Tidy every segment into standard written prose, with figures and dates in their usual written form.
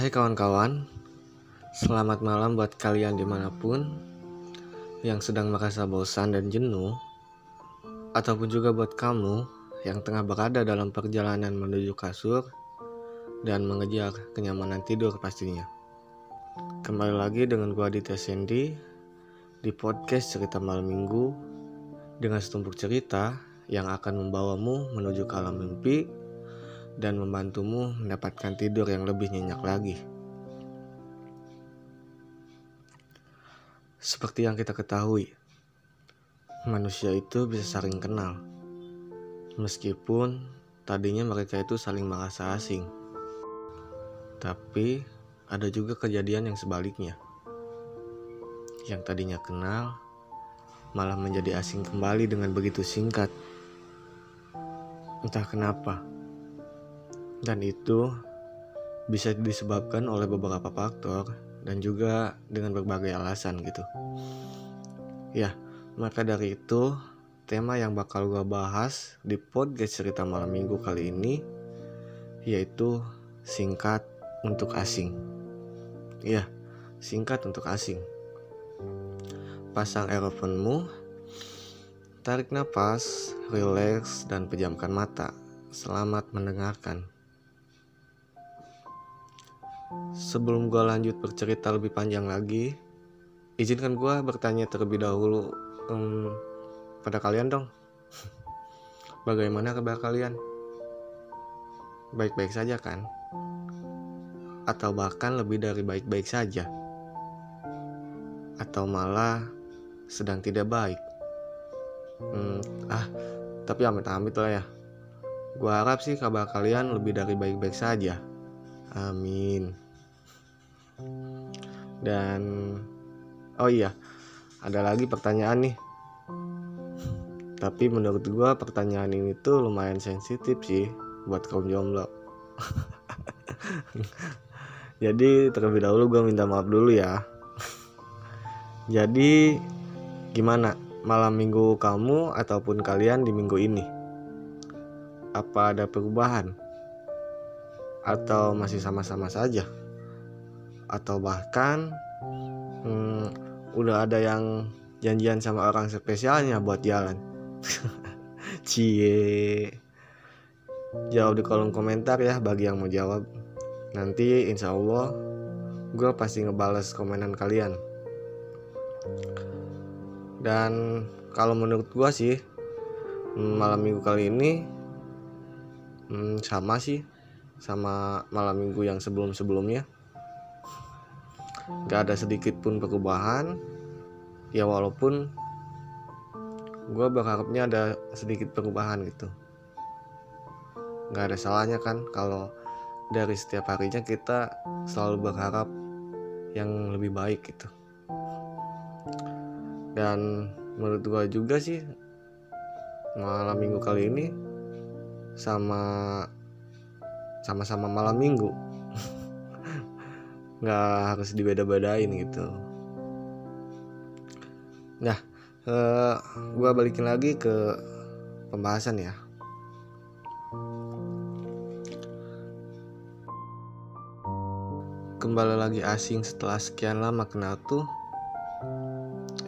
Hai kawan-kawan, selamat malam buat kalian dimanapun yang sedang merasa bosan dan jenuh, ataupun juga buat kamu yang tengah berada dalam perjalanan menuju kasur dan mengejar kenyamanan tidur pastinya. Kembali lagi dengan gua Aditya Sandy di podcast Cerita Malam Minggu dengan setumpuk cerita yang akan membawamu menuju ke alam mimpi dan membantumu mendapatkan tidur yang lebih nyenyak lagi. Seperti yang kita ketahui, manusia itu bisa saling kenal, meskipun tadinya mereka itu saling merasa asing. Tapi ada juga kejadian yang sebaliknya, yang tadinya kenal malah menjadi asing kembali dengan begitu singkat. Entah kenapa. Dan itu bisa disebabkan oleh beberapa faktor dan juga dengan berbagai alasan gitu. Ya, maka dari itu tema yang bakal gue bahas di podcast Cerita Malam Minggu kali ini yaitu singkat untuk asing. Ya, singkat untuk asing. Pasang earphone-mu, tarik nafas, rileks, dan pejamkan mata. Selamat mendengarkan. Sebelum gue lanjut bercerita lebih panjang lagi, izinkan gue bertanya terlebih dahulu pada kalian dong. Bagaimana kabar kalian? Baik-baik saja kan? Atau bahkan lebih dari baik-baik saja? Atau malah sedang tidak baik? Tapi amit-amit lah ya. Gue harap sih kabar kalian lebih dari baik-baik saja. Amin. Dan oh iya, ada lagi pertanyaan nih. Tapi menurut gue pertanyaan ini tuh lumayan sensitif sih buat kaum jomblo. Jadi terlebih dahulu gue minta maaf dulu ya. Jadi gimana malam minggu kamu ataupun kalian di minggu ini? Apa ada perubahan? Atau masih sama-sama saja? Atau bahkan udah ada yang janjian sama orang spesialnya buat jalan? Cie. Jawab di kolom komentar ya bagi yang mau jawab. Nanti insya Allah gue pasti ngebales komenan kalian. Dan kalau menurut gue sih malam minggu kali ini sama sih sama malam minggu yang sebelum-sebelumnya. Gak ada sedikit pun perubahan. Ya walaupun gue berharapnya ada sedikit perubahan gitu. Gak ada salahnya kan kalau dari setiap harinya kita selalu berharap yang lebih baik gitu. Dan menurut gue juga sih malam minggu kali ini sama-sama malam minggu. Gak harus dibeda-bedain gitu. Nah, gue balikin lagi ke pembahasan ya. Kembali lagi asing setelah sekian lama kenal tuh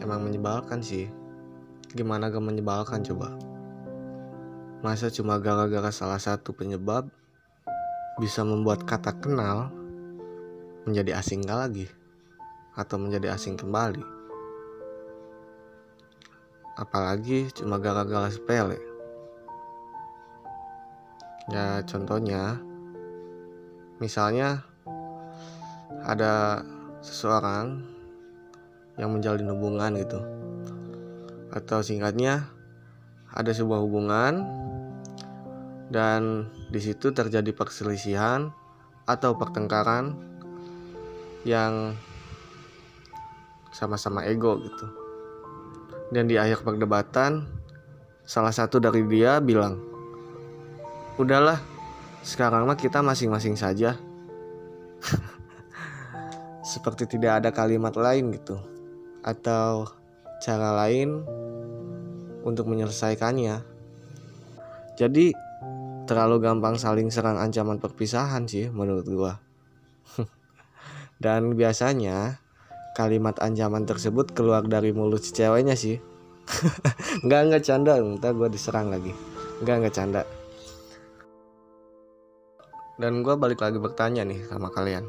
emang menyebalkan sih. Gimana gak menyebalkan coba? Masa cuma gara-gara salah satu penyebab bisa membuat kata kenal menjadi asing lagi atau menjadi asing kembali? Apalagi cuma gara-gara sepele. Ya contohnya, misalnya ada seseorang yang menjalin hubungan gitu, atau singkatnya ada sebuah hubungan dan di situ terjadi perselisihan atau pertengkaran yang sama-sama ego gitu. Dan di akhir perdebatan salah satu dari dia bilang, udahlah sekarang mah kita masing-masing saja. Seperti tidak ada kalimat lain gitu atau cara lain untuk menyelesaikannya. Jadi terlalu gampang saling serang ancaman perpisahan sih menurut gua. Dan biasanya kalimat ancaman tersebut keluar dari mulut si ceweknya sih. Enggak canda, ntar gue diserang lagi. Enggak canda. Dan gue balik lagi bertanya nih sama kalian,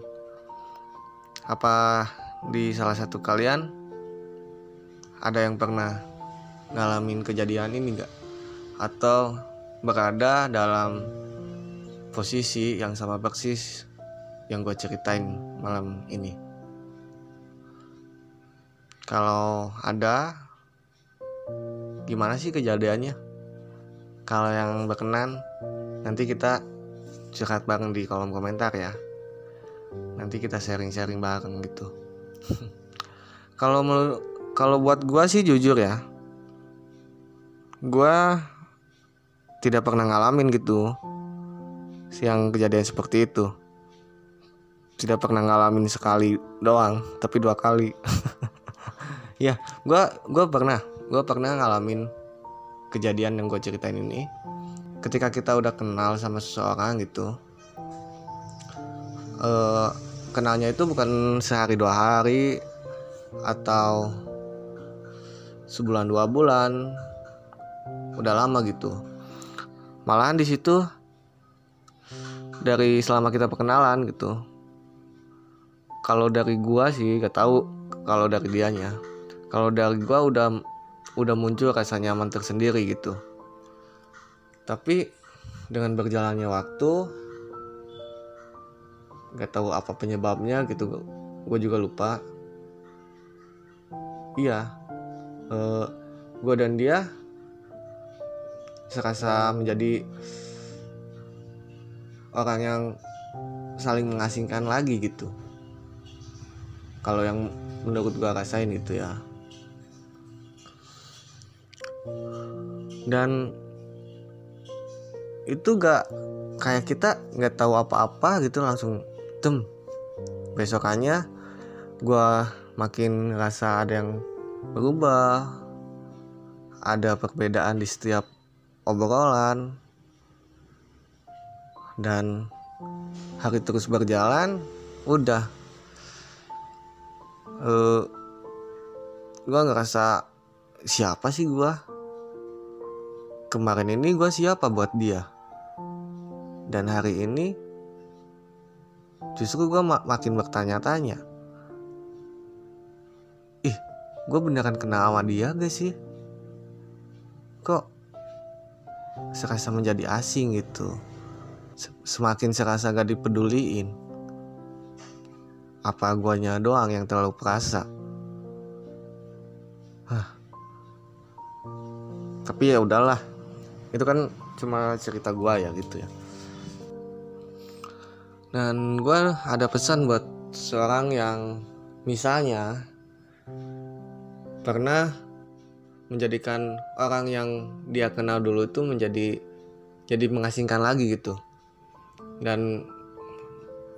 apa di salah satu kalian ada yang pernah ngalamin kejadian ini gak? Atau berada dalam posisi yang sama persis yang gue ceritain malam ini? Kalau ada, gimana sih kejadiannya? Kalau yang berkenan, nanti kita curhat bareng di kolom komentar ya. Nanti kita sharing-sharing bareng gitu. Kalau buat gue sih jujur ya, gue tidak pernah ngalamin gitu yang kejadian seperti itu. Tidak pernah ngalamin sekali doang, tapi 2 kali. Ya, gue pernah ngalamin kejadian yang gue ceritain ini. Ketika kita udah kenal sama seseorang gitu, kenalnya itu bukan sehari 2 hari atau sebulan 2 bulan, udah lama gitu. Malahan di situ dari selama kita perkenalan gitu, kalau dari gua sih gak tahu kalau dari dianya. Kalau dari gua udah muncul rasa nyaman tersendiri gitu. Tapi dengan berjalannya waktu, gak tahu apa penyebabnya gitu, gue juga lupa. Iya, gue dan dia serasa menjadi orang yang saling mengasingkan lagi gitu. Kalau yang menurut gue rasain itu ya. Dan itu gak kayak kita gak tahu apa-apa gitu, langsung besokannya gue makin ngerasa ada yang berubah, ada perbedaan di setiap obrolan. Dan hari terus berjalan, udah gue ngerasa siapa sih gue kemarin ini, gue siapa buat dia. Dan hari ini justru gue makin bertanya-tanya, gue beneran kenal sama dia gak sih? Kok serasa menjadi asing gitu, semakin serasa gak dipeduliin. Apa guanya doang yang terlalu perasa? Tapi ya udahlah, itu kan cuma cerita gue ya gitu ya. Dan gue ada pesan buat seorang yang misalnya pernah menjadikan orang yang dia kenal dulu itu jadi mengasingkan lagi gitu. Dan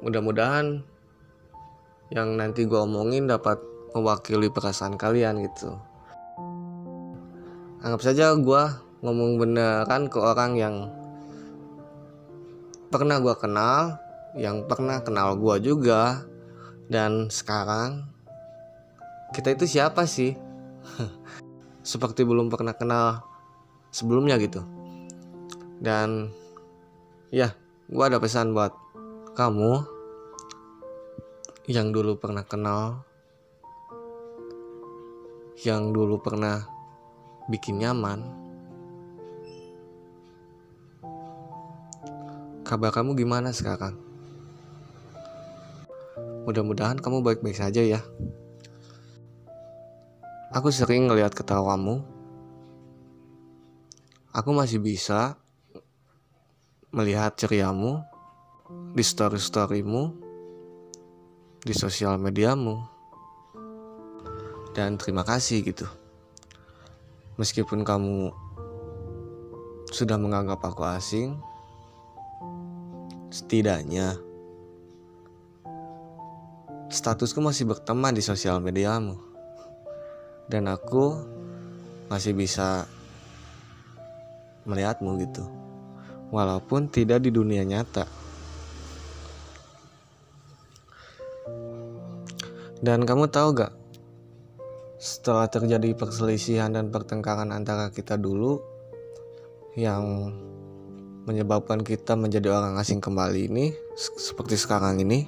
mudah-mudahan yang nanti gue omongin dapat mewakili perasaan kalian gitu. Anggap saja gue ngomong beneran ke orang yang pernah gue kenal, yang pernah kenal gue juga. Dan sekarang kita itu siapa sih? Seperti belum pernah kenal sebelumnya gitu. Dan ya, gue ada pesan buat kamu yang dulu pernah kenal, yang dulu pernah bikin nyaman. Kabar kamu gimana sekarang? Mudah-mudahan kamu baik-baik saja ya. Aku sering ngelihat ketawamu. Aku masih bisa melihat ceriamu di story-storymu, di sosial mediamu. Dan terima kasih gitu. Meskipun kamu sudah menganggap aku asing, setidaknya statusku masih berteman di sosial mediamu. Dan aku masih bisa melihatmu gitu, walaupun tidak di dunia nyata. Dan kamu tahu gak, setelah terjadi perselisihan dan pertengkaran antara kita dulu yang menyebabkan kita menjadi orang asing kembali ini, seperti sekarang ini,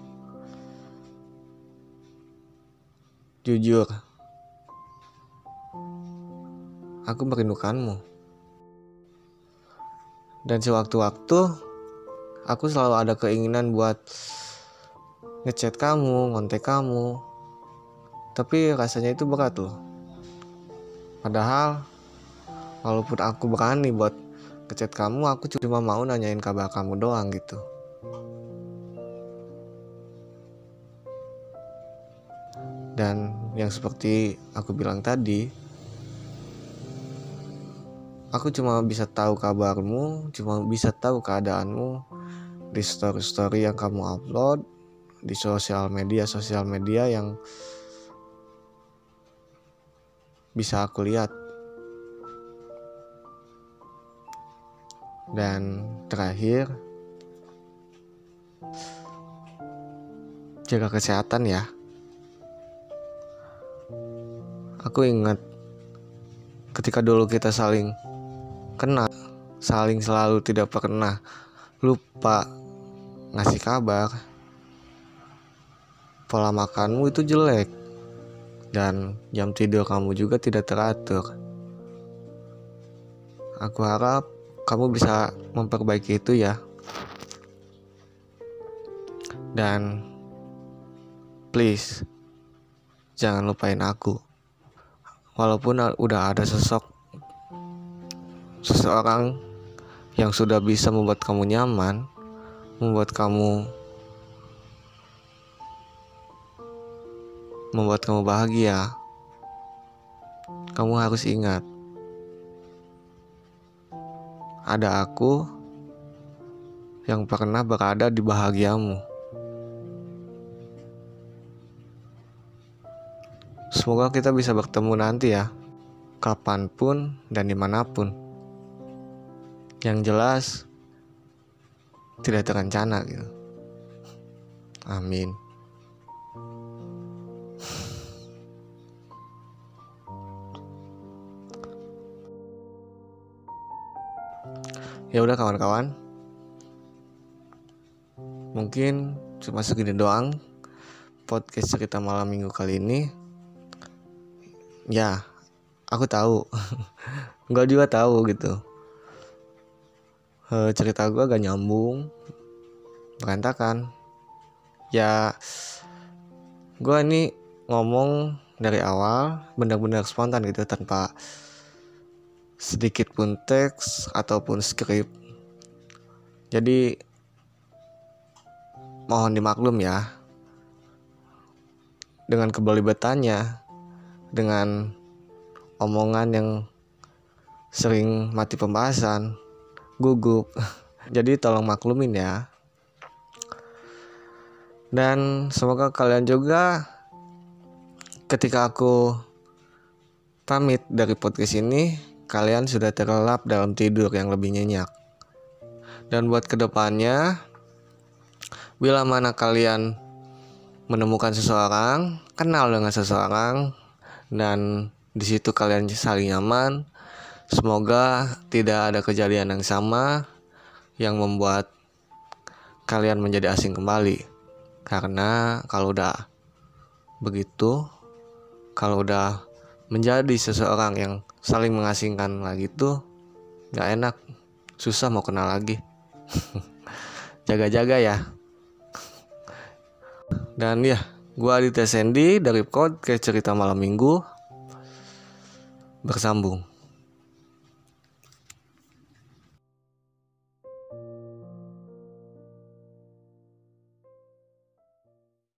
jujur, aku merindukanmu. Dan sewaktu-waktu aku selalu ada keinginan buat ngechat kamu, ngontek kamu. Tapi rasanya itu berat loh. Padahal walaupun aku berani buat ngechat kamu, aku cuma mau nanyain kabar kamu doang gitu. Dan yang seperti aku bilang tadi, aku cuma bisa tahu kabarmu, cuma bisa tahu keadaanmu di story-story yang kamu upload, di sosial media yang bisa aku lihat. Dan terakhir, jaga kesehatan ya. Aku ingat ketika dulu kita saling kenal, saling selalu tidak pernah lupa ngasih kabar. Pola makanmu itu jelek, dan jam tidur kamu juga tidak teratur. Aku harap kamu bisa memperbaiki itu ya. Dan please, jangan lupain aku. Walaupun udah ada seseorang yang sudah bisa membuat kamu nyaman, membuat kamu bahagia, kamu harus ingat, ada aku yang pernah berada di bahagiamu. Semoga kita bisa bertemu nanti ya, kapanpun dan dimanapun. Yang jelas tidak terencana gitu. Amin. Ya udah kawan-kawan, mungkin cuma segini doang podcast cerita malam minggu kali ini. Ya, aku tahu, gue juga tahu gitu. Cerita gue gak nyambung, berantakan. Ya, gue ini ngomong dari awal benar-benar spontan gitu, tanpa sedikit pun teks ataupun skrip. Jadi mohon dimaklum ya dengan kebelibetannya, dengan omongan yang sering mati pembahasan, gugup. Jadi tolong maklumin ya. Dan semoga kalian juga ketika aku pamit dari podcast ini, kalian sudah terlelap dalam tidur yang lebih nyenyak. Dan buat kedepannya, bila mana kalian menemukan seseorang, kenal dengan seseorang, dan di situ kalian saling nyaman, semoga tidak ada kejadian yang sama yang membuat kalian menjadi asing kembali. Karena kalau udah begitu, kalau udah menjadi seseorang yang saling mengasingkan lagi tuh gak enak, susah mau kenal lagi. Jaga-jaga ya. Dan ya, gue Aditya Sandy dari podcast cerita malam minggu. Bersambung.